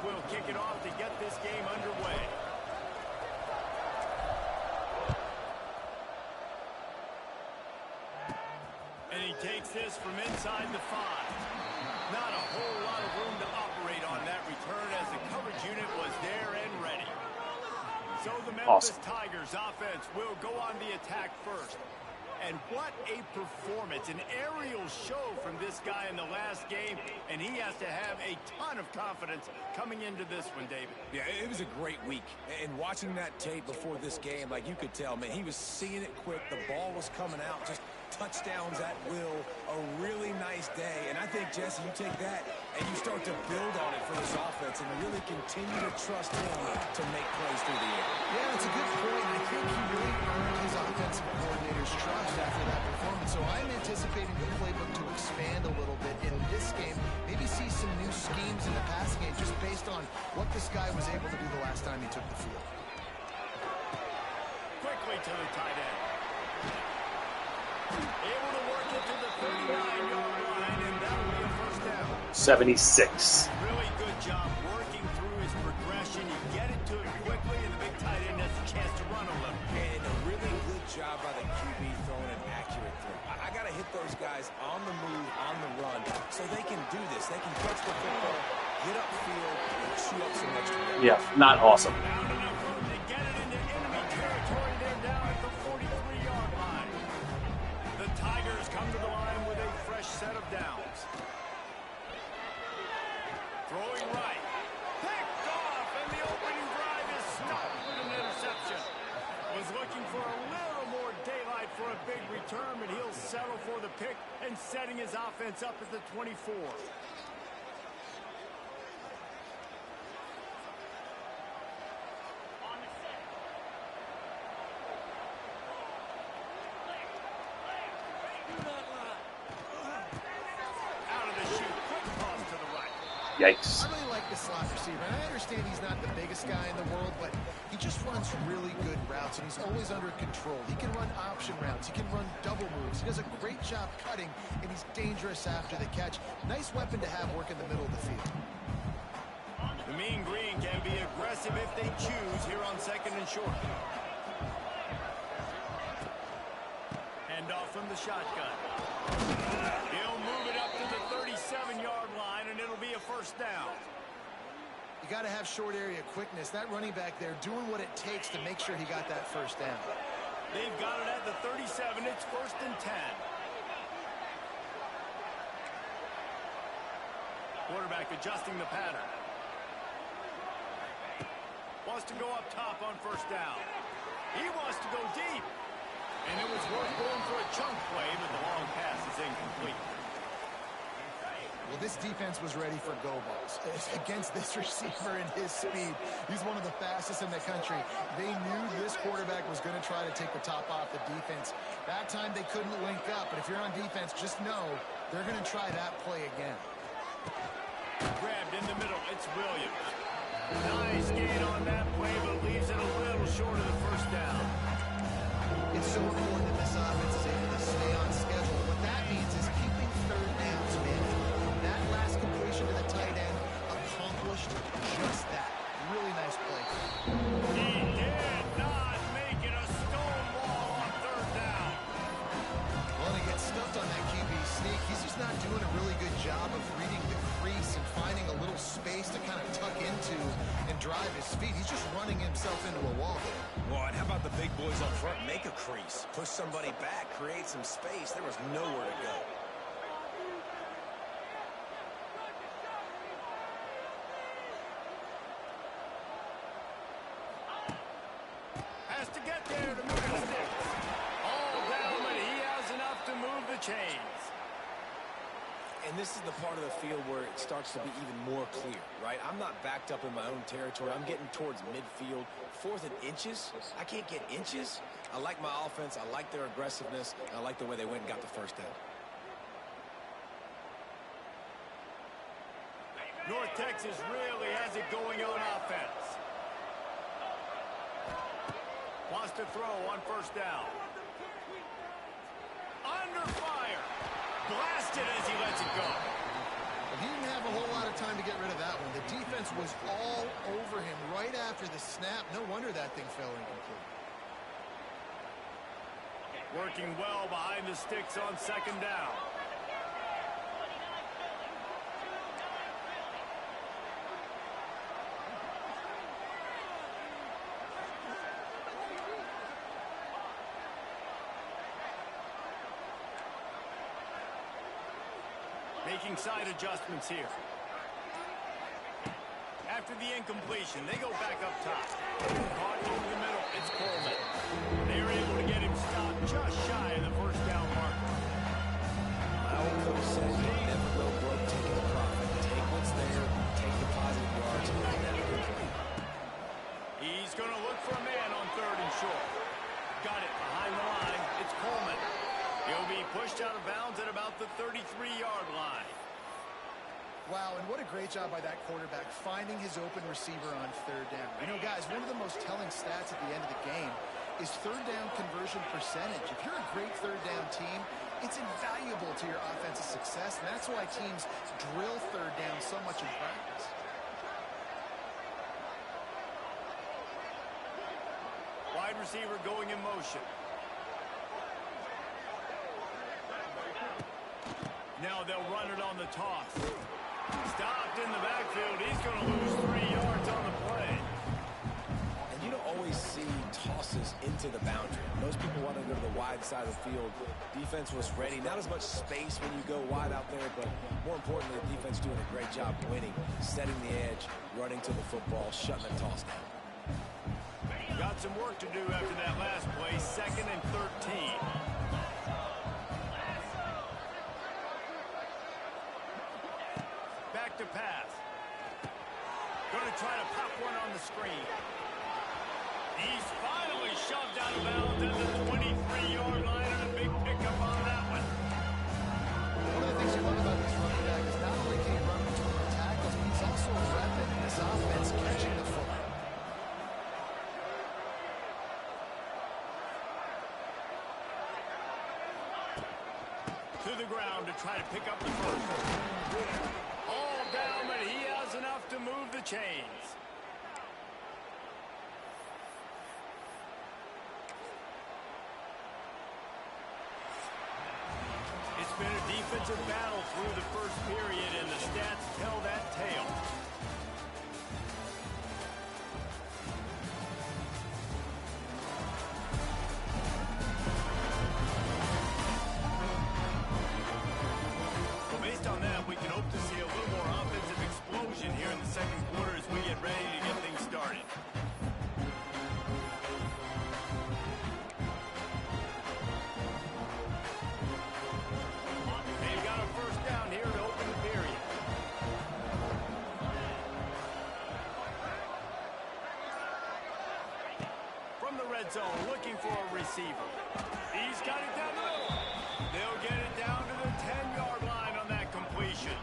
will kick it off to get this game underway. And he takes this from inside the 5. Not a whole lot of room to operate on that return as the coverage unit was there and ready. So the Memphis Tigers offense will go on the attack first. And what a performance, an aerial show from this guy in the last game, and he has to have a ton of confidence coming into this one, David. Yeah, it was a great week. And watching that tape before this game, like you could tell, man, he was seeing it quick. The ball was coming out, just touchdowns at will. A really nice day. And I think, Jesse, you take that and you start to build on it for this offense and really continue to trust him to make plays through the air. Yeah, that's a good point. I think he really earned his offensive coordinator's trust after that performance. So I'm anticipating the playbook to expand a little bit in this game. Maybe see some new schemes in the passing game just based on what this guy was able to do the last time he took the field. Quickly to the tight end. Able to work it to the 39-yard line, and that will be a first down. 76. Really good job working through his progression. You get it to him quickly, and the big tight end has a chance to run a little. And a really good job by the QB throwing an accurate throw. I got to hit those guys on the move, on the run, so they can do this. They can catch the football, get upfield, and chew up some extra yards. Yeah, not awesome. Found enough room to get it into enemy territory there down at the 43-yard line. The Tigers come to the line with a fresh set of downs. Throwing right. Picked off, and the opening drive is stopped with an interception. Was looking for a little more daylight for a big return, but he'll settle for the pick and setting his offense up at the 24. Yikes. I really like this slot receiver, and I understand he's not the biggest guy in the world, but he just runs really good routes, and he's always under control. He can run option routes. He can run double moves. He does a great job cutting, and he's dangerous after the catch. Nice weapon to have work in the middle of the field. The Mean Green can be aggressive if they choose here on 2nd and short. Hand off from the shotgun. He'll move it up to the 37-yard line, and it'll be a first down. You got to have short area quickness. That running back there doing what it takes to make sure he got that first down. They've got it at the 37. It's 1st and 10. Quarterback adjusting the pattern. Wants to go up top on first down. He wants to go deep. And it was worth going for a chunk play, but the long pass is incomplete. Well, this defense was ready for go balls against this receiver and his speed. He's one of the fastest in the country. They knew this quarterback was going to try to take the top off the defense. That time they couldn't link up, but if you're on defense, just know they're going to try that play again. Grabbed in the middle. It's Williams. Nice gain on that play, but leaves it a little short of the first down. It's so important that this offense is able to stay on schedule. What that means is keeping third downs manageable. That last completion to the tight end accomplished just that. Really nice play. He did not make it a stonewall on third down. Well, he gets stuffed on that QB sneak. He's just not doing a really good job of reading the crease and finding a little space to kind of tuck into and drive his feet. He's just running himself into a wall there. Well, and how about the big boys up front? Make a crease. Push somebody back. Create some space. There was nowhere to go. Has to get there to move the sticks. All down, but he has enough to move the chains. And this is the part of the field where it starts to be even more clear, right? I'm not backed up in my own territory. I'm getting towards midfield. 4th and inches. I can't get inches. I like my offense. I like their aggressiveness. I like the way they went and got the first down. North Texas really has it going on offense. Wants to throw on first down. Under fire. Blasted as he lets it go. He didn't have a whole lot of time to get rid of that one. The defense was all over him right after the snap. No wonder that thing fell incomplete. Working well behind the sticks on second down. Making side adjustments here. After the incompletion, they go back up top. Caught over the middle. It's Coleman. They're able to get him stopped just shy of the first down marker. My old coach says you never go broke taking a profit. Take what's there, take the positive yards, and never complete. He's going to look for a man on third and short. Got it behind the line. It's Coleman. He'll be pushed out of bounds at about the 33-yard line. Wow, and what a great job by that quarterback finding his open receiver on third down. You know, guys, one of the most telling stats at the end of the game is third down conversion percentage. If you're a great third down team, it's invaluable to your offensive success, and that's why teams drill third down so much in practice. Wide receiver going in motion. Now they'll run it on the toss. Stopped in the backfield. He's going to lose 3 yards on the play. And you don't always see tosses into the boundary. Most people want to go to the wide side of the field. Defense was ready. Not as much space when you go wide out there, but more importantly, the defense doing a great job winning, setting the edge, running to the football, shutting the toss down. Got some work to do after that last play. 2nd and 13. To pass. Going to try to pop one on the screen. He's finally shoved out of bounds at the 23-yard line, and a big pickup on that one. One of the things you love about this running back is not only can he run between the tackles, but he's also a weapon in this offense catching the football. To the ground to try to pick up the first. All down, but he has enough to move the chains. It's been a defensive battle through the first period, and the stats tell that tale. Here in the second quarter as we get ready to get things started. They've got a first down here to open the period. From the red zone, looking for a receiver. He's got it down the middle. They'll get it down to the 10-yard line on that completion.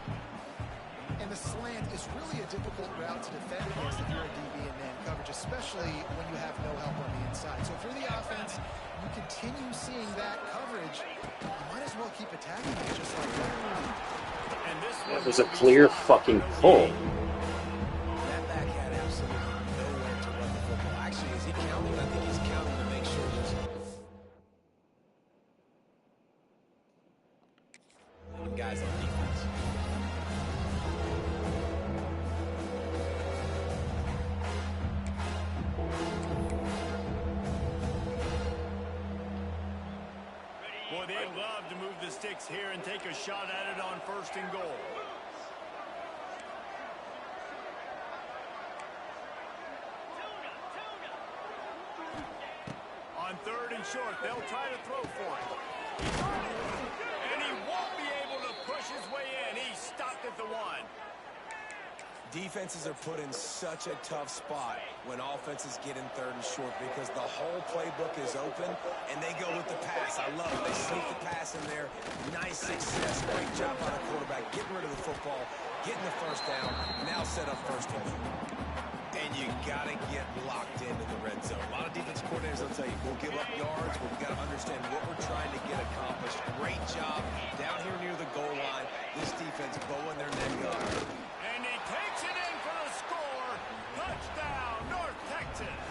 And the slant is really a difficult route to defend against if you're a DB in man coverage, especially when you have no help on the inside. So if you're the offense, you continue seeing that coverage, you might as well keep attacking it just like that. And this That was a clear fucking pull. That back had absolutely nowhere to run the football. Actually, is he counting? I think he's counting to make sure there's guys on defense. Boy, they'd love to move the sticks here and take a shot at it on 1st and goal. On 3rd and short, they'll try to throw for it. And he won't be able to push his way in. He's stopped at the 1. Defenses are put in such a tough spot when offenses get in 3rd and short because the whole playbook is open and they go with the pass. I love it. They sneak the pass in there. Nice success. Great job by the quarterback getting rid of the football, getting the first down, now set up 1st and goal. A and you got to get locked into the red zone. A lot of defense coordinators will tell you, we'll give up yards, but we got to understand what we're trying to get accomplished. Great job down here near the goal line. This defense bowing their neck up. And he takes it in for the score. Touchdown, North Texas.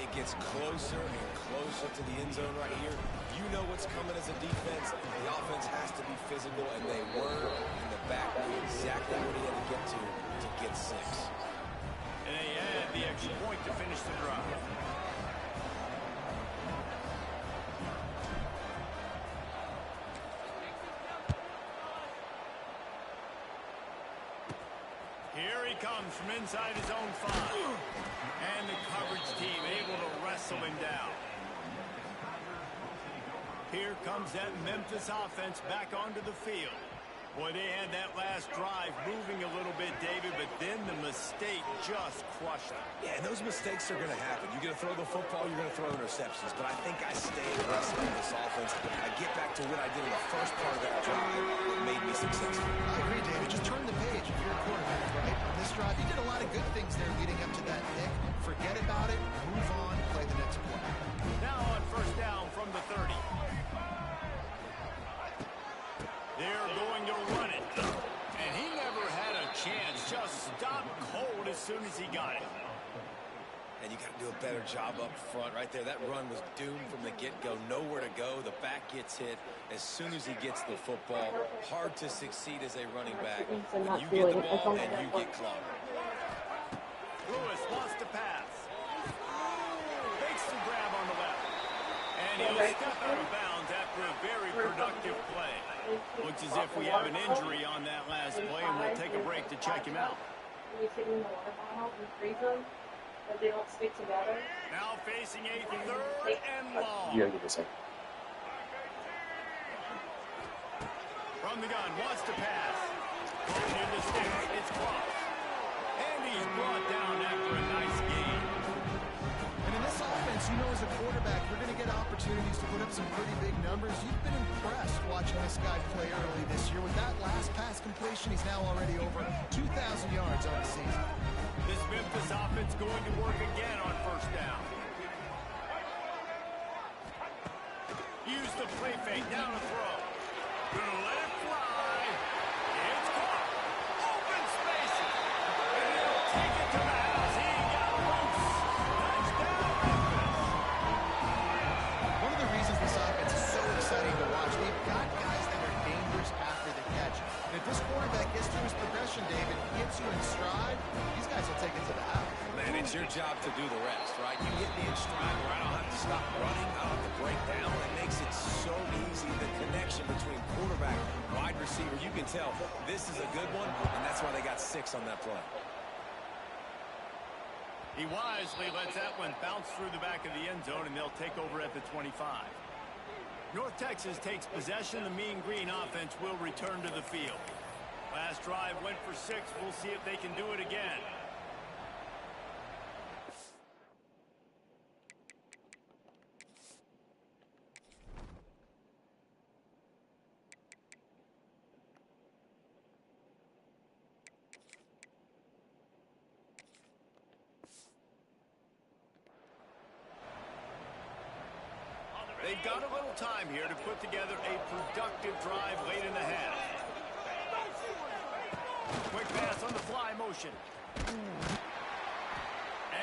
It gets closer and closer to the end zone right here. You know what's coming as a defense. The offense has to be physical, and they were. And the back knew exactly what he had to get 6. And they had the extra point to finish the drive. Here he comes from inside his own 5. And the coverage team able to wrestle him down. Here comes that Memphis offense back onto the field. Boy, they had that last drive moving a little bit, David, but then the mistake just crushed them. Yeah, and those mistakes are going to happen. You're going to throw the football, you're going to throw interceptions. But I think I stay aggressive in this offense. I get back to what I did in the first part of that drive that made me successful. I agree, David. Just turn the page if you're a quarterback, right? On this drive, you did a lot of good things there leading up to that pick. Forget about it, move on, play the next play. Now on first down from the 30. They're going to run it. And he never had a chance. Just stopped cold as soon as he got it. And you got to do a better job up front right there. That run was doomed from the get-go. Nowhere to go. The back gets hit as soon as he gets the football. Hard to succeed as a running back when you get the ball and you get clogged. Lewis wants to pass. Makes the grab on the left. And he'll step out of bounds after a very productive play. Looks as if we have an injury on that last play, and we'll take a break to check him out. You sit in the water bottle and freeze them, but they don't stick together. Now facing a 3rd and long. You gotta get this in. From the gun, wants to pass. Going near the sticks, it's close. And he's brought down after a nice gain. And in this offense, you know as a quarterback, you're going to get opportunities to put up some pretty big numbers. You've been impressed watching this guy play early this year. With that last pass completion, he's now already over 2,000 yards on the season. This Memphis offense going to work again on first down. Use the play fake, down the throw. Gonna let it fly. It's caught. Open spaces. And he'll take it to the house. He got loose. Touchdown, Memphis. One of the reasons this offense is so exciting to watch, they've got guys that are dangerous after the catch. And if this quarterback gets through his progression, David, gets you in stride, these guys will take it to the house. Man, it's your job to do the rest, right? You get me in stride where I don't have to stop running, I don't have to break down. It makes it so easy. The connection between quarterback, wide receiver, you can tell this is a good one, and that's why they got 6 on that play. He wisely lets that one bounce through the back of the end zone, and they'll take over at the 25. North Texas takes possession. The Mean Green offense will return to the field. Last drive went for 6. We'll see if they can do it again. They've got a little time here to put together a productive drive late in the half. Quick pass on the fly motion.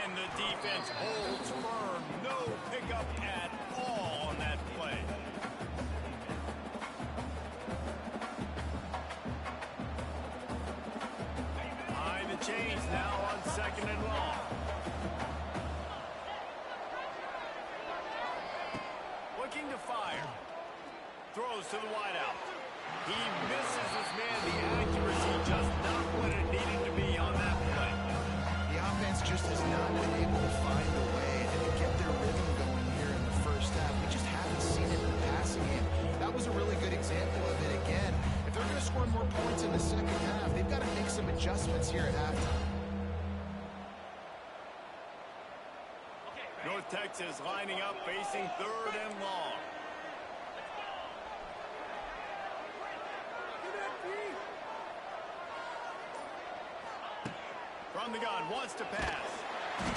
And the defense holds firm. No pickup at all on that play. Behind the chains now on 2nd and long. Looking to fire. Throws to the wideout. He misses his man. The accuracy just not what it needed to be on that play. The offense just has not been able to find a way to get their rhythm going here in the first half. We just haven't seen it in the passing game. That was a really good example of it again. If they're going to score more points in the second half, they've got to make some adjustments here at halftime. North Texas lining up, facing 3rd and long. From the gun, wants to pass. And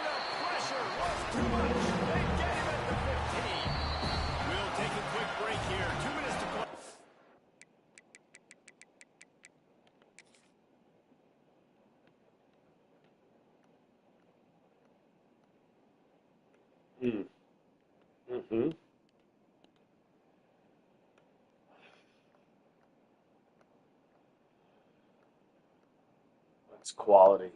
the pressure was too much. They get him at the 15. We'll take a quick break here. 2 minutes to play. That's quality.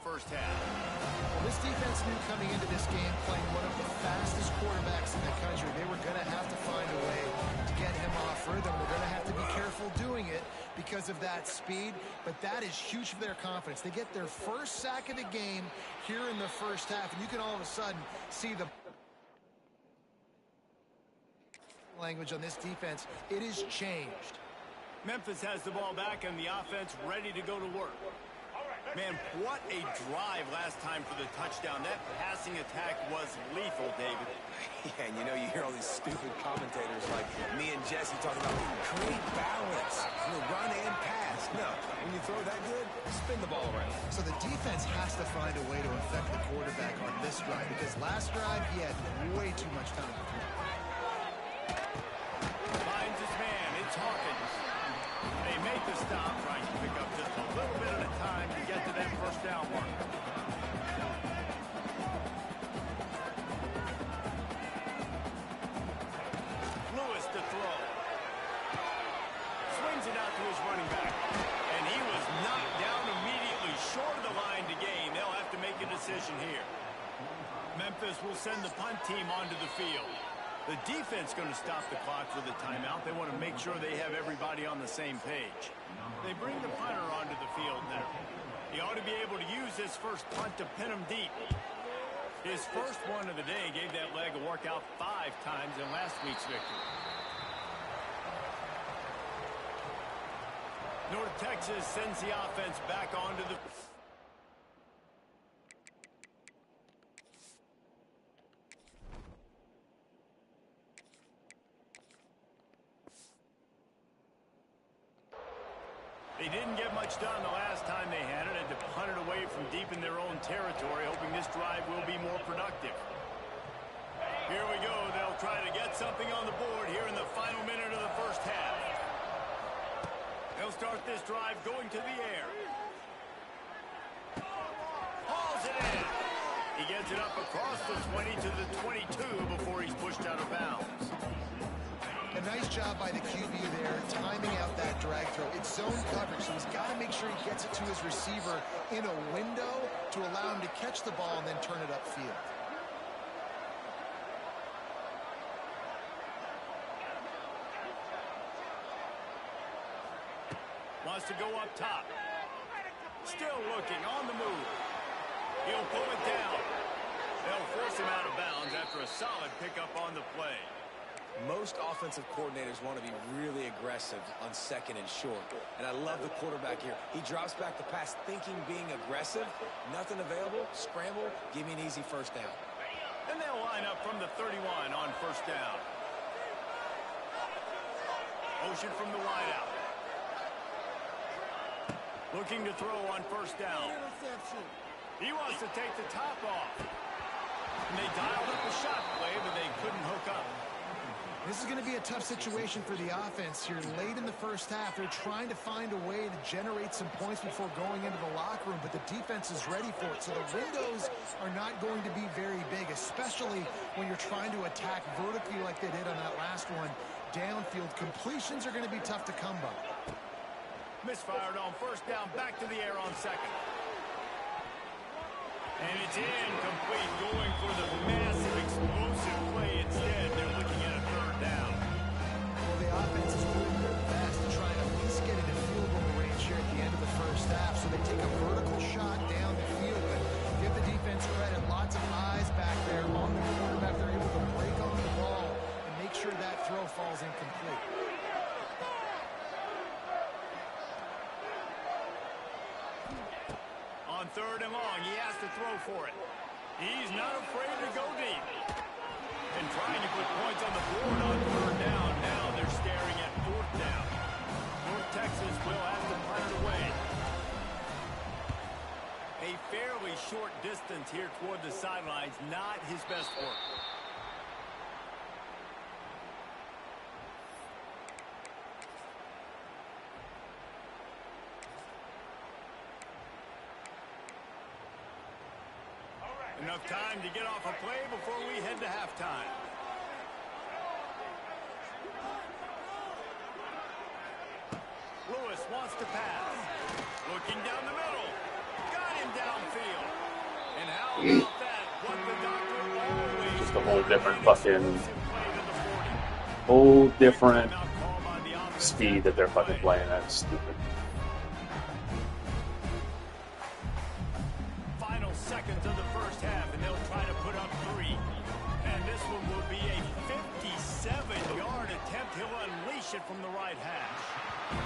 First half. Well, this defense knew coming into this game, playing one of the fastest quarterbacks in the country, they were going to have to find a way to get him off rhythm. They're going to have to be careful doing it because of that speed, but that is huge for their confidence. They get their first sack of the game here in the first half, and you can all of a sudden see the language on this defense. It is changed. Memphis has the ball back and the offense ready to go to work. Man, what a drive last time for the touchdown. That passing attack was lethal, David. Yeah, and you hear all these stupid commentators like me and Jesse talking about create balance, run and pass. No, when you throw that good, spin the ball around. So the defense has to find a way to affect the quarterback on this drive, because last drive he had way too much time to throw. Finds his man. It's Hawkins. They make the stop, trying to pick up just a little bit at a time to get to that first down mark. Lewis to throw. Swings it out to his running back. And he was knocked down immediately short of the line to gain. They'll have to make a decision here. Memphis will send the punt team onto the field. The defense going to stop the clock with a timeout. They want to make sure they have everybody on the same page. They bring the punter onto the field now. He ought to be able to use this first punt to pin him deep. His first one of the day gave that leg a workout 5 times in last week's victory. North Texas sends the offense back onto the... They didn't get much done the last time they had it, and to punt it away from deep in their own territory, hoping this drive will be more productive. Here we go. They'll try to get something on the board here in the final minute of the first half. They'll start this drive going to the air. Hauls it in. He gets it up across the 20 to the 22 before he's pushed out of bounds. A nice job by the QB there, timing out that drag throw. It's zone coverage, so he's got to make sure he gets it to his receiver in a window to allow him to catch the ball and then turn it upfield. Wants to go up top. Still looking, on the move. He'll pull it down. They'll force him out of bounds after a solid pickup on the play. Most offensive coordinators want to be really aggressive on second and short. And I love the quarterback here. He drops back the pass thinking being aggressive. Nothing available. Scramble. Give me an easy first down. And they'll line up from the 31 on first down. Motion from the wideout. Looking to throw on first down. He wants to take the top off. And they dialed up a shot play, but they couldn't hook up. This is going to be a tough situation for the offense here. Late in the first half, they're trying to find a way to generate some points before going into the locker room, but the defense is ready for it. So the windows are not going to be very big, especially when you're trying to attack vertically like they did on that last one. Downfield completions are going to be tough to come by. Misfired on first down, back to the air on second. And it's incomplete, going for the massive explosive play instead. They're looking at a third down. Well, the offense is doing their best to try and at least get into field goal range here at the end of the first half. So they take a vertical shot down the field, but give the defense credit. Lots of eyes back there on the quarterback. They're able to break on the ball and make sure that throw falls incomplete. On third and long, he has to throw for it. He's not afraid to go deep. And trying to put points on the board on third down. Now they're staring at 4th Enough time to get off a play before we head to halftime. Lewis wants to pass. Looking down the middle. Got him downfield. And how about that? What the doctor always Just a whole different fucking, whole different speed that they're fucking playing at. It's stupid. Final seconds of the first half, and they'll try to put up 3. And this one will be a 57-yard attempt. He'll unleash it from the right hash.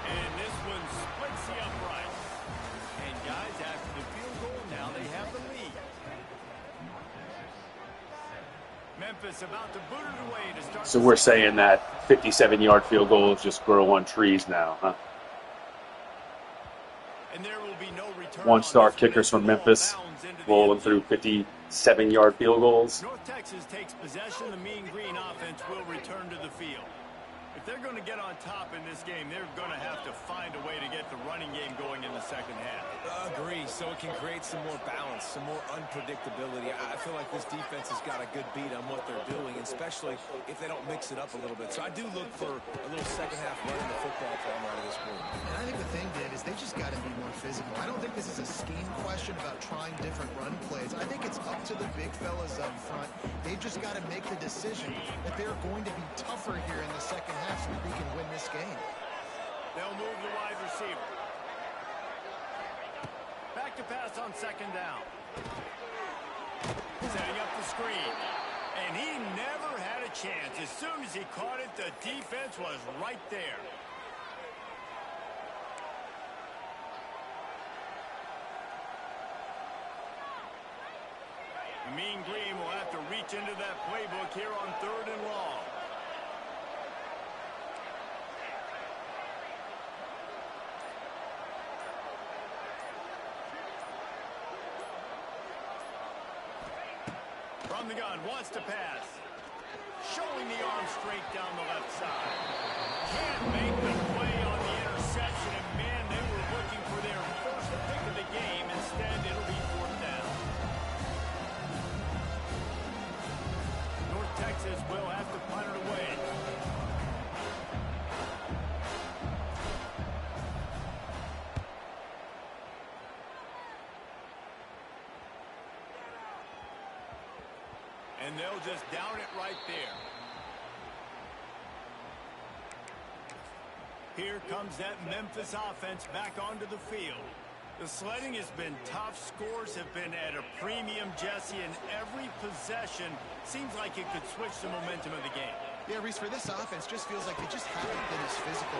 And this one splits the upright. And guys, after the field goal, now they have the lead. Memphis about to boot it away to start. So we're saying that 57-yard field goals just grow on trees now, huh? And there will be no return. One-star kickers from Memphis rolling through 57-yard field goals. North Texas takes possession. The Mean Green offense will return to the field. If they're going to get on top in this game, they're going to have to find a way to get the running game going in the second half. Agree, so it can create some more balance, some more unpredictability. I feel like this defense has got a good beat on what they're doing, especially if they don't mix it up a little bit. So I do look for a little second half running the football from right of this point. And I think the thing, Dave, is they just got to be more physical. I don't think this is a scheme question about trying different run plays. I think it's up to the big fellas up front. They've just got to make the decision that they're going to be tougher here in the second half so that they can win this game. They'll move the wide receiver. Back to pass on second down. Setting up the screen. And he never had a chance. As soon as he caught it, the defense was right there. The Mean Green will have to reach into that playbook here on 3rd and long. From the gun, wants to pass. Showing the arm straight down the left side. Can't make the play on the interception, and man, they were looking for their first pick of the game. Instead, it'll be 4th down. North Texas will have to punt it away. And they'll just down it right there. Here comes that Memphis offense back onto the field. The sledding has been tough. Scores have been at a premium, Jesse, and every possession seems like it could switch the momentum of the game. Yeah, Reese, for this offense, just feels like they just haven't been as physical.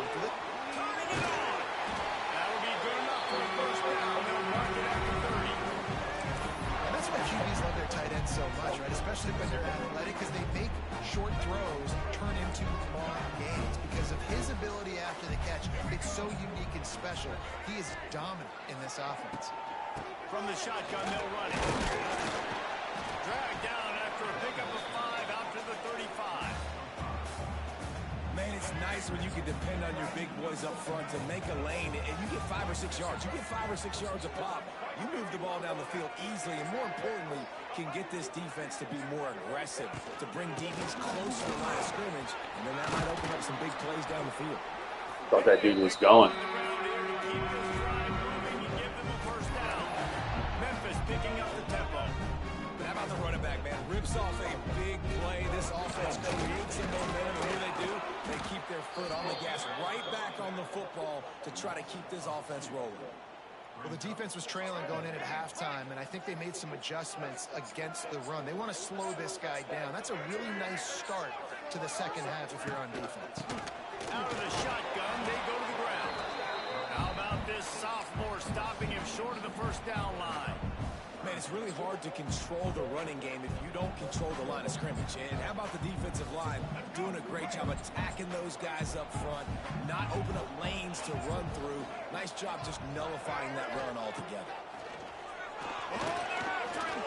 That'll be good enough for the first down. They'll mark it after 30. And that's why QBs love their tight ends so much, right? Especially when they're athletic, because they make short throws turn into long gains. Because of his ability after the catch, it's so unique and special. He is dominant in this offense. From the shotgun, they'll run it. Dragged down after a pickup of 5 out to the 35. Man, it's nice when you can depend on your big boys up front to make a lane, and you get 5 or 6 yards. You get 5 or 6 yards a pop. You move the ball down the field easily, and more importantly, can get this defense to be more aggressive, to bring DBs closer to the line of scrimmage, and then that might open up some big plays down the field. Thought that dude was going. Memphis picking up the tempo. How about the running back, man? Rips off a big play. This offense creates some momentum, and what do? They keep their foot on the gas, right back on the football to try to keep this offense rolling. Well, the defense was trailing going in at halftime, and I think they made some adjustments against the run. They want to slow this guy down. That's a really nice start to the second half if you're on defense. Out of the shotgun, they go to the ground. How about this sophomore stopping him short of the first down line? Man, it's really hard to control the running game if you don't control the line of scrimmage. And how about the defensive line doing a great job attacking those guys up front, not open up lanes to run through. Nice job just nullifying that run altogether. Oh, they're after him.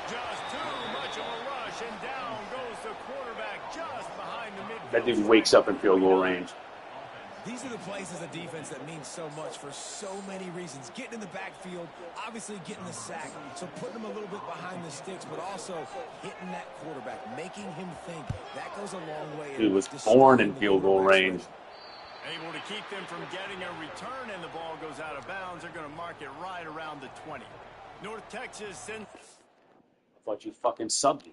Just too much of a rush, and down goes the quarterback just behind the midfield. That dude wakes up in field goal range. These are the plays as a defense that mean so much for so many reasons. Getting in the backfield, obviously getting the sack, so putting him a little bit behind the sticks, but also hitting that quarterback, making him think. That goes a long way. He was born in field goal range. Able to keep them from getting a return, and the ball goes out of bounds. They're going to mark it right around the 20. North Texas sends... I thought you fucking subbed me.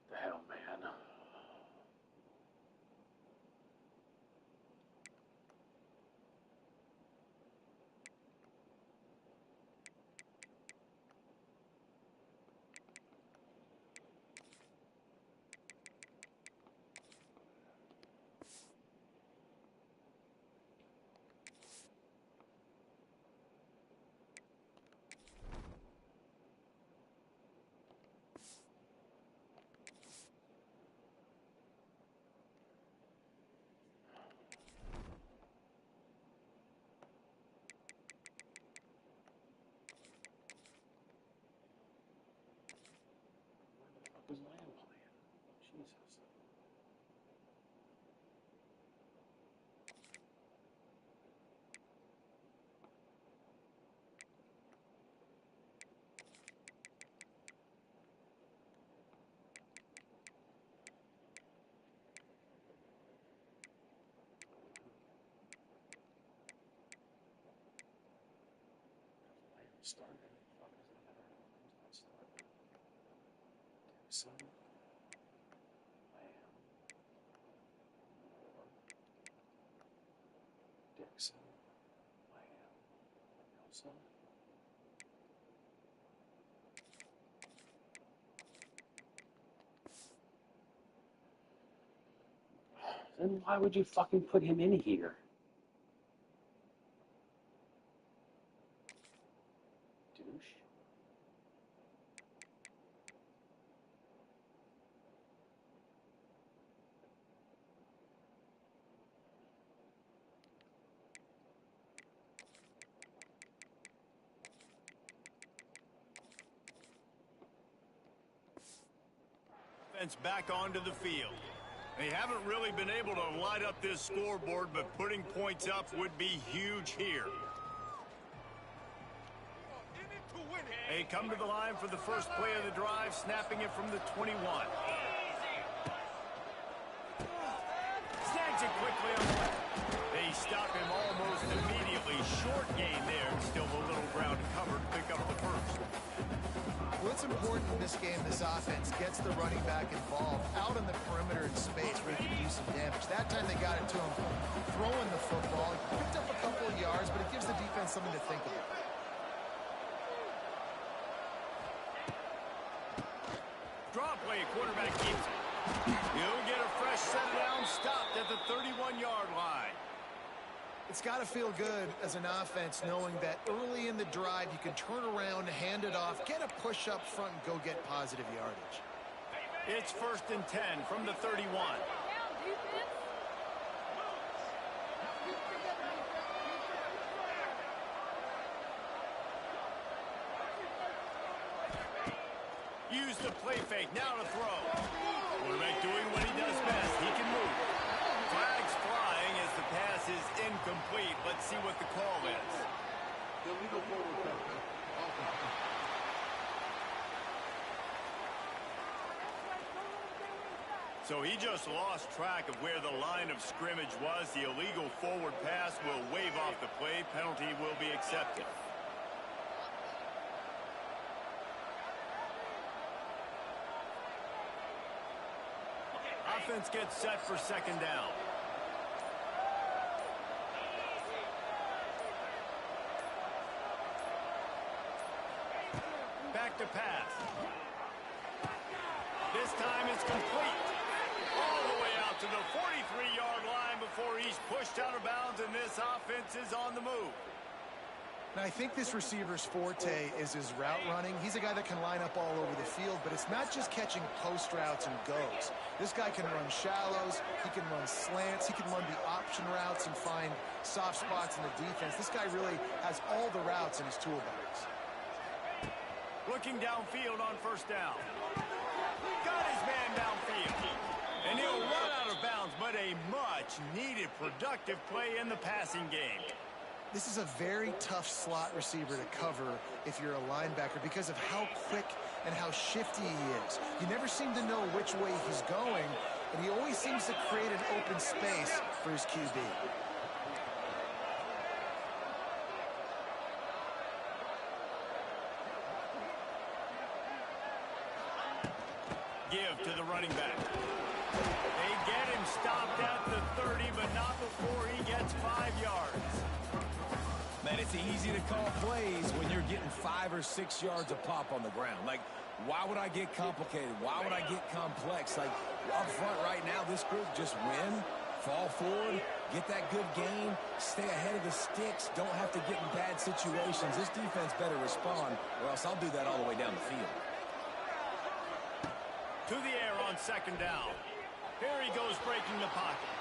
The hell, man. Was Lamb playing? Jesus. Lamb started. Fuck is that? Who's not starting? Dixon. Lamb. Dixon. Lamb. Nelson. Then why would you fucking put him in here? Douche. Back onto the field. They haven't really been able to light up this scoreboard, but putting points up would be huge here. They come to the line for the first play of the drive, snapping it from the 21. Snags it quickly on the left. They stop him almost immediately. Short gain there, still a little ground covered. Pick up the first. What's important in this game, this offense gets the running back involved out on the perimeter in space where he can do some damage. That time they got it to him throwing the football. He picked up a couple of yards, but it gives the defense something to think about. Draw play, quarterback keeps it. He'll get a fresh set down, stopped at the 31-yard line. It's got to feel good as an offense knowing that early in the drive you can turn around, hand it off, get a push up front, and go get positive yardage. It's 1st and 10 from the 31. Use the play fake, now to throw. Quarterback doing what he does best. He can move. Flags flying as the pass is incomplete. Let's see what the call is. So he just lost track of where the line of scrimmage was. The illegal forward pass will wave off the play. Penalty will be accepted. Offense gets set for 2nd down. Back to pass. This time it's complete. All the way out to the 43-yard line before he's pushed out of bounds, and this offense is on the move. And I think this receiver's forte is his route running. He's a guy that can line up all over the field, but it's not just catching post routes and goes. This guy can run shallows, he can run slants, he can run the option routes and find soft spots in the defense. This guy really has all the routes in his toolbox. Looking downfield on first down. Got his man downfield. And he'll run out of bounds, but a much-needed productive play in the passing game. This is a very tough slot receiver to cover if you're a linebacker because of how quick and how shifty he is. You never seem to know which way he's going, and he always seems to create an open space for his QB. Give to the running back. They get him stopped at the 30, but not before he gets 5 yards. Man, it's easy to call plays when you're getting 5 or 6 yards a pop on the ground. Like, why would I get complicated? Why would I get complex? Like, up front right now, this group just win, fall forward, get that good gain, stay ahead of the sticks, don't have to get in bad situations. This defense better respond, or else I'll do that all the way down the field. To the air on second down. Here he goes breaking the pocket.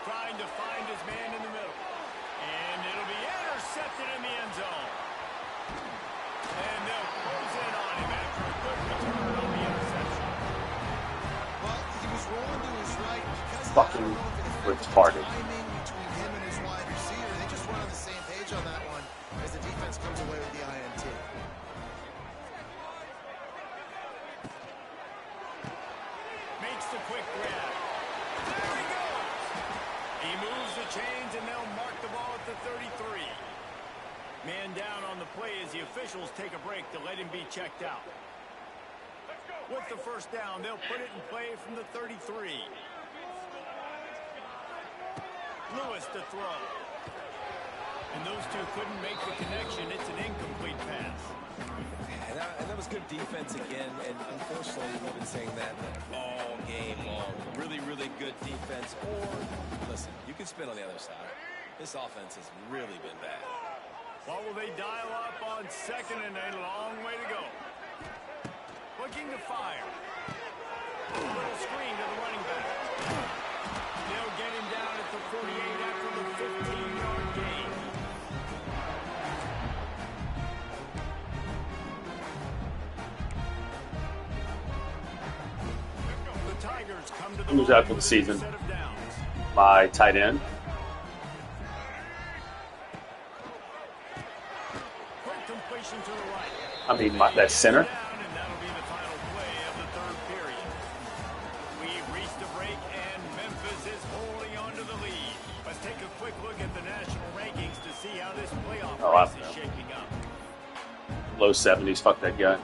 Trying to find his man in the middle. And it'll be intercepted in the end zone. And they'll close in on him after a good return on the interception. Well, he was rolling to his right because Fucking retarded. Timing between him and his wide receiver. They just run on the same page on that one as the defense comes away with the INT. Makes the quick grab. There he goes. He moves the chains, and they'll mark the ball at the 33. Man down on the play as the officials take a break to let him be checked out. With the first down, they'll put it in play from the 33. Lewis to throw. And those two couldn't make the connection. It's an incomplete pass. And that was good defense again, and unfortunately we've been saying that all game long. Really, really good defense. Or, listen, you can spin on the other side. This offense has really been bad. What will they dial up on second and a long way to go? Looking to fire. A little screen to the running back. They'll get him down at the 48 after the 15-yard gain. The Tigers come to the Who's out for the season? set of downs. My tight end. Quick completion to the right. I mean, that center. Down, and that'll be the final play of the third period. We've reached a break, and Memphis is holding on to the lead. Let's take a quick look at the national rankings to see how this playoff race is shaping up. Low 70s. Fuck that guy.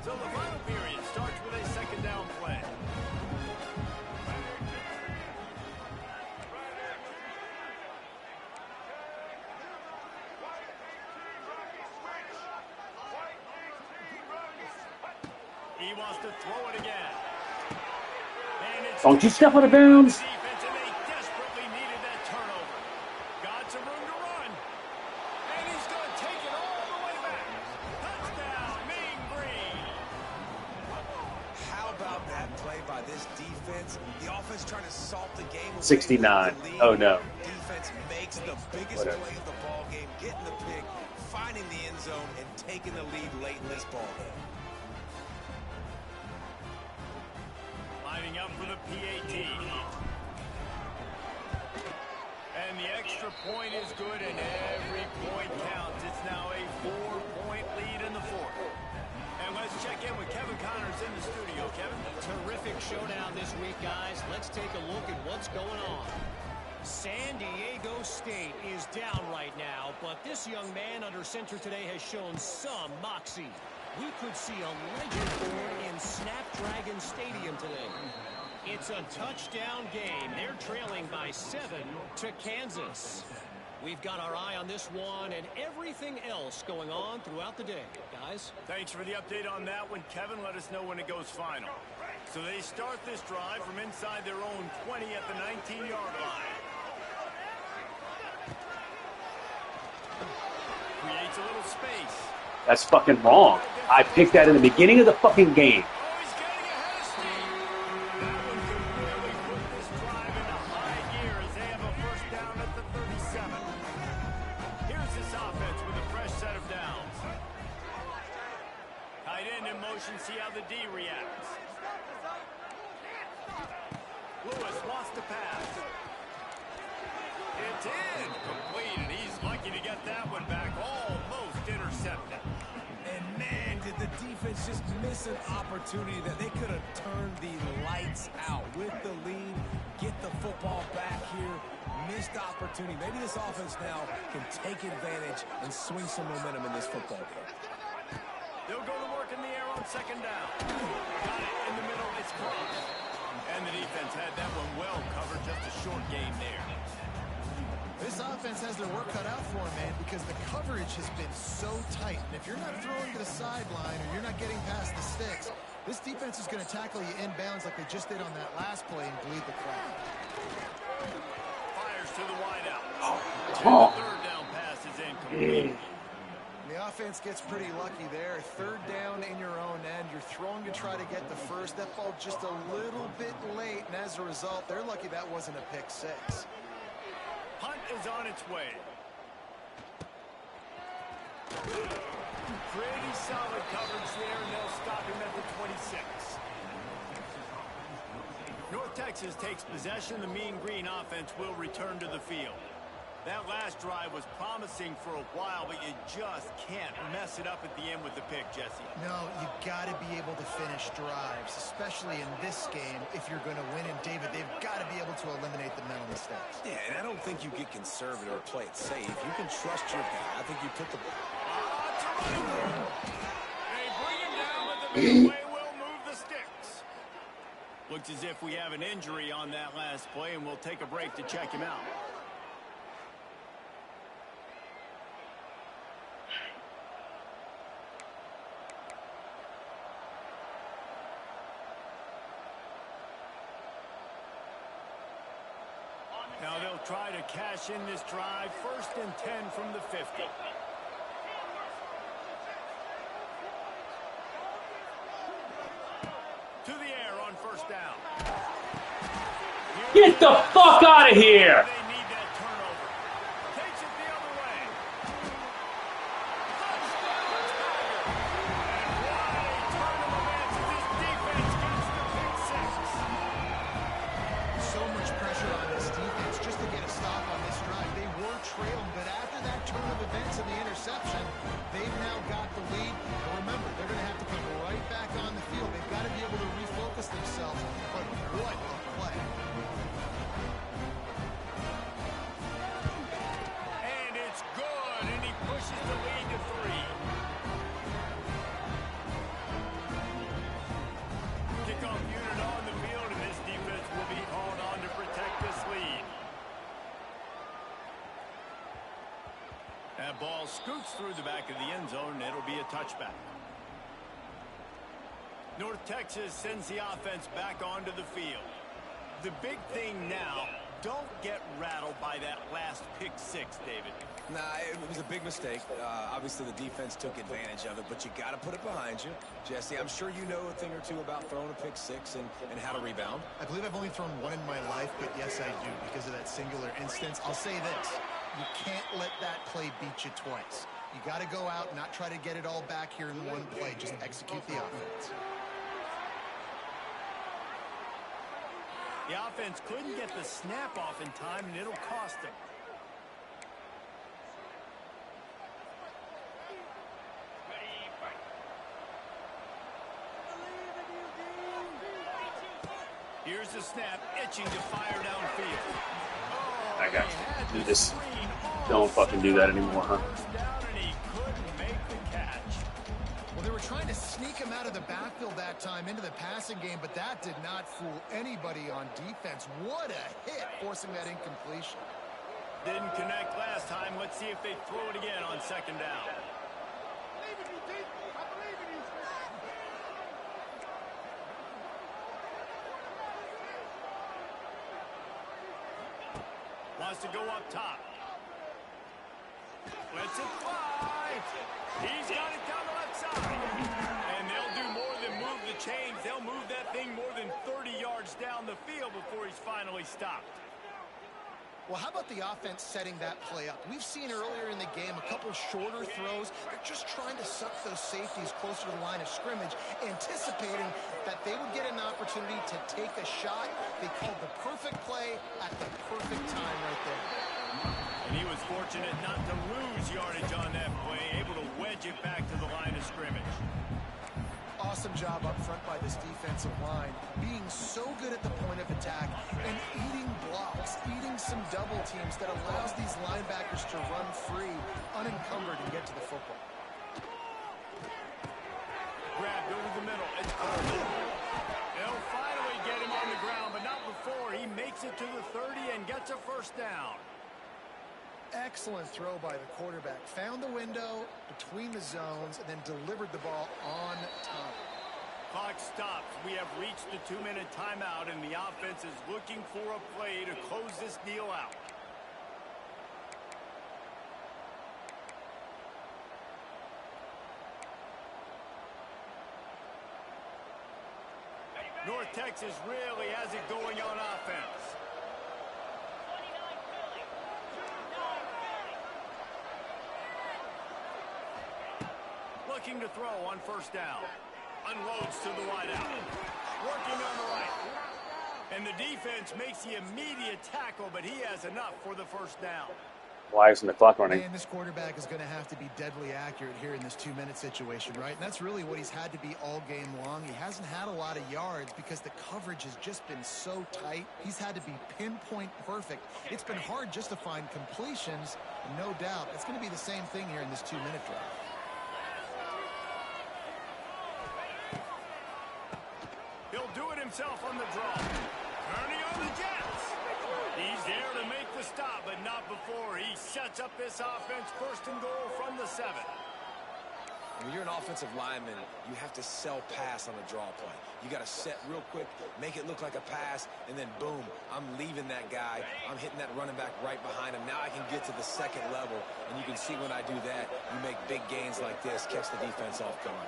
So the final period starts with a second down play. He wants to throw it again. And it's Don't you step out of bounds. defense, and they desperately needed that turnover. Got some room to run. And he's going to take it all the way back. Touchdown, Mean Green. How about that play by this defense? The offense trying to salt the game away. 69. with the lead. Oh, no. Defense makes the biggest Whatever. play of the ball game, getting the pick, finding the end zone, and taking the lead late in this ball game. Lining up for the PAT. And the extra point is good, and every point counts. It's now a 4-point lead in the fourth. And let's check in with Kevin Connors in the studio. Kevin? Terrific showdown this week, guys. Let's take a look at what's going on. San Diego State is down right now, but this young man under center today has shown some moxie. We could see a legend born in Snapdragon Stadium today. It's a touchdown game. They're trailing by 7 to Kansas. We've got our eye on this one and everything else going on throughout the day, guys. Thanks for the update on that one, Kevin. Let us know when it goes final. So they start this drive from inside their own 20 at the 19-yard line. Creates a little space. That's fucking wrong. I picked that in the beginning of the fucking game. See how the D reacts. Lewis wants to pass. It's in. Complete, and he's lucky to get that one back. Almost intercepted. And man, did the defense just miss an opportunity that they could have turned the lights out with the lead, get the football back here. Missed opportunity. Maybe this offense now can take advantage and swing some momentum in this football game. They'll go to work in the air on second down. Got it in the middle. It's close. And the defense had that one well covered. Just a short game there. This offense has their work cut out for them, man, because the coverage has been so tight. And if you're not throwing to the sideline or you're not getting past the sticks, this defense is going to tackle you inbounds like they just did on that last play and bleed the crowd. Fires to the wideout. The third down pass is incomplete. The offense gets pretty lucky there. Third down in your own end. You're throwing to try to get the first. That ball just a little bit late, and as a result, they're lucky that wasn't a pick six. Punt is on its way. Pretty solid coverage there, and they'll stop him at the 26. North Texas takes possession. The Mean Green offense will return to the field. That last drive was promising for a while, but you just can't mess it up at the end with the pick, Jesse. No, you got to be able to finish drives, especially in this game if you're going to win. And, David, they've got to be able to eliminate the mental mistakes. Yeah, and I don't think you get conservative or play it safe. You can trust your guy. I think you put the ball. They bring him down, but the midway will move the sticks. Looks as if we have an injury on that last play, and we'll take a break to check him out. Now they'll try to cash in this drive. 1st and 10 from the 50. To the air on 1st down. Get the fuck out of here! They need that turnover. Takes it the other way. Touchdown, Tiger. And what a turn of events as this defense gets the pick six. So much pressure on this defense just to get a stop on this drive. They were trailing, but after that turn of events and the interception, they've now got the lead. And remember, they're going to have to come right back on the field. They've got to be able to refocus themselves. But what a play. And it's good, and he pushes the lead to 3. Kickoff unit on the field, and this defense will be called on to protect this lead. That ball scoots through the back of the end zone, and it'll be a touchback. North Texas sends the offense back onto the field. The big thing now, don't get rattled by that last pick six, David. Nah, it was a big mistake. Obviously, the defense took advantage of it, but you got to put it behind you. Jesse, I'm sure you know a thing or two about throwing a pick six and how to rebound. I believe I've only thrown one in my life, but yes, I do, because of that singular instance. I'll say this. You can't let that play beat you twice. You got to go out and not try to get it all back here in one play. Just execute the offense. The offense couldn't get the snap off in time, and it'll cost them. Here's the snap, itching to fire downfield. Oh, I got you. You just don't fucking do that anymore, huh? And he couldn't make the catch. Well, they were trying to sneak him out of the backfield that time into the passing game, but that did not fool anybody on defense. What a hit, forcing that incompletion. Didn't connect last time. Let's see if they throw it again on second down. Wants to go up top. Lets it fly. He's got it down the left side. And they'll do more than move the chains. They'll move that thing more than 30 yards down the field before he's finally stopped. Well, how about the offense setting that play up? We've seen earlier in the game a couple shorter throws. They're just trying to suck those safeties closer to the line of scrimmage, anticipating that they would get an opportunity to take a shot. They called the perfect play at the perfect time right there. And he was fortunate not to lose yardage on that play, able to wedge it back to the line of scrimmage. Awesome job up front by this defensive line, being so good at the point of attack and eating blocks, eating some double teams that allows these linebackers to run free, unencumbered, and get to the football. Grabbed over the middle. It's Coleman. They'll finally get him on the ground, but not before. He makes it to the 30 and gets a first down. Excellent throw by the quarterback. Found the window between the zones and then delivered the ball on time. Clock stops. We have reached the 2-minute timeout, and the offense is looking for a play to close this deal out. North Texas really has it going on offense. Looking to throw on first down. Unloads to the wideout. Working on the right. And the defense makes the immediate tackle, but he has enough for the first down. Why isn't the clock running? And this quarterback is going to have to be deadly accurate here in this 2-minute situation, right? And that's really what he's had to be all game long. He hasn't had a lot of yards because the coverage has just been so tight. He's had to be pinpoint perfect. It's been hard just to find completions. No doubt. It's going to be the same thing here in this 2-minute drive. He'll do it himself on the draw. Turning on the Jets. He's there to make the stop, but not before he sets up this offense first and goal from the 7. When you're an offensive lineman, you have to sell pass on a draw play. You got to set real quick, make it look like a pass, and then boom, I'm leaving that guy. I'm hitting that running back right behind him. Now I can get to the second level, and you can see when I do that, you make big gains like this, catch the defense off guard.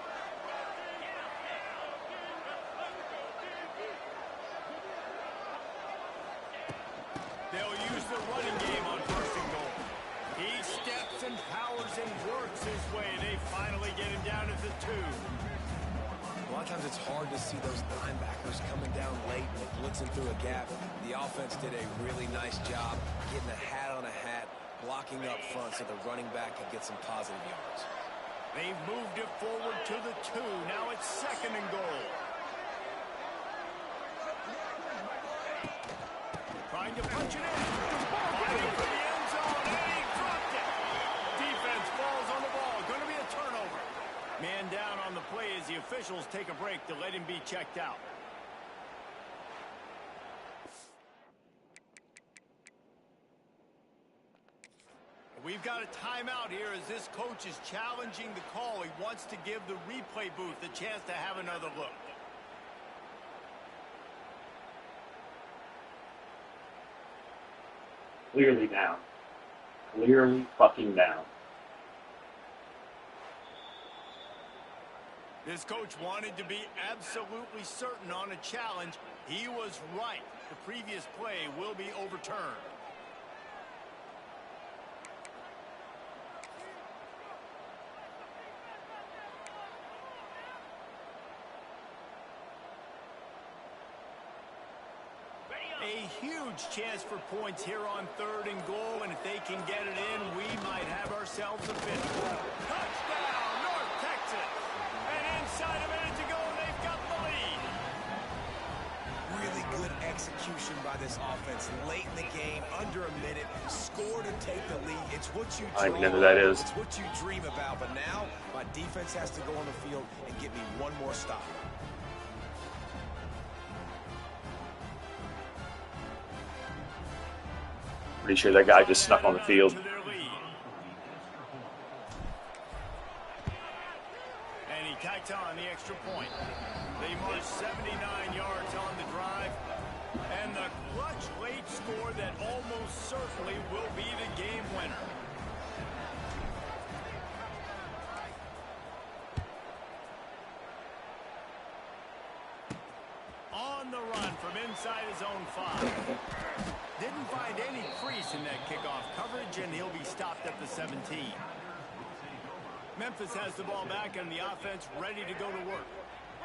They'll use the running game on first and goal. He steps and powers and works his way. They finally get him down to the 2. A lot of times it's hard to see those linebackers coming down late and blitzing through a gap. The offense did a really nice job getting a hat on a hat, blocking up front so the running back could get some positive yards. They've moved it forward to the 2. Now it's second and goal. Trying to punch it in. Fighting for the end zone, and he dropped it. Defense falls on the ball. Going to be a turnover. Man down on the play as the officials take a break to let him be checked out. We've got a timeout here as this coach is challenging the call. He wants to give the replay booth a chance to have another look. Clearly down. Clearly fucking down. This coach wanted to be absolutely certain on a challenge. He was right. The previous play will be overturned. A huge chance for points here on third and goal, and if they can get it in, we might have ourselves a finish. Touchdown, North Texas! And inside a minute to go, they've got the lead. Really good execution by this offense late in the game, under a minute, score to take the lead. It's what you I don't even know who that is. It's what you dream about, but now my defense has to go on the field and get me one more stop. Pretty sure that guy just snuck on the field. And he tacked on the extra point. They marched 79 yards on the drive. And the clutch late score that almost certainly will be the game winner. On the run from inside his own 5. Didn't find any crease in that kickoff coverage, and he'll be stopped at the 17. Memphis has the ball back and the offense ready to go to work.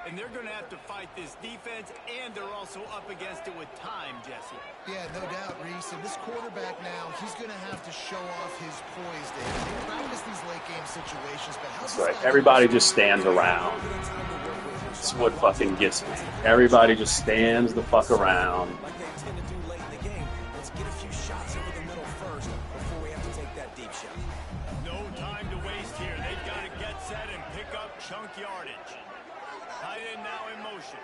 And they're going to have to fight this defense, and they're also up against it with time, Jesse. Yeah, no doubt, Reese. And this quarterback now, he's going to have to show off his poise, Dave. They practice these late-game situations, but how's That's right. Everybody just stands around. That's what fucking gets me. Everybody just stands the fuck around. Like they tend to do late in the game. Let's get a few shots over the middle first before we have to take that deep shot. No time to waste here. They've got to get set and pick up chunk yardage. Tight end now in motion.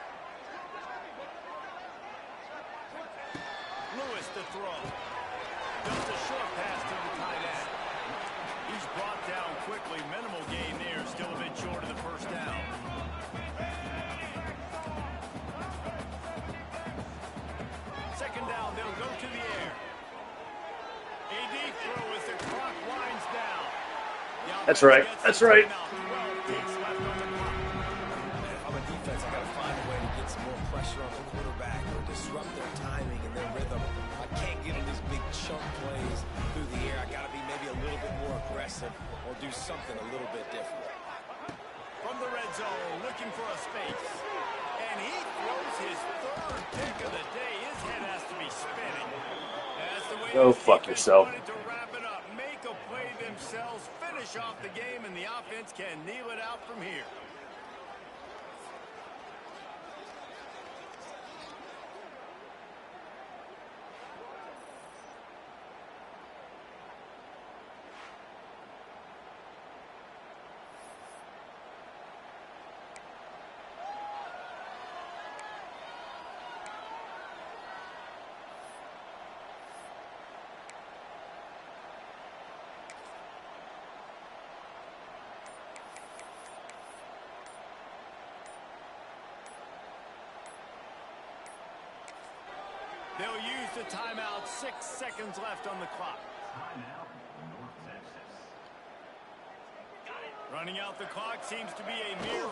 Lewis to throw. Just a short pass to the tight end. He's brought down quickly. Minimal gain there. Still a bit short of the first down. Second down, they'll go to the air. A deep throw as the clock winds down. That's right. That's right. I got to find a way to get some more pressure on the quarterback or disrupt their timing and their rhythm. I can't get in these big chunk plays through the air. I got to be maybe a little bit more aggressive or do something a little bit different. From the red zone, looking for a space. And he throws his third pick of the day. His head has to be spinning. That's the way Go fuck yourself. to wrap it up, make a play themselves, finish off the game, and the offense can kneel it out from here. They'll use the timeout. 6 seconds left on the clock. Running out the clock seems to be a mere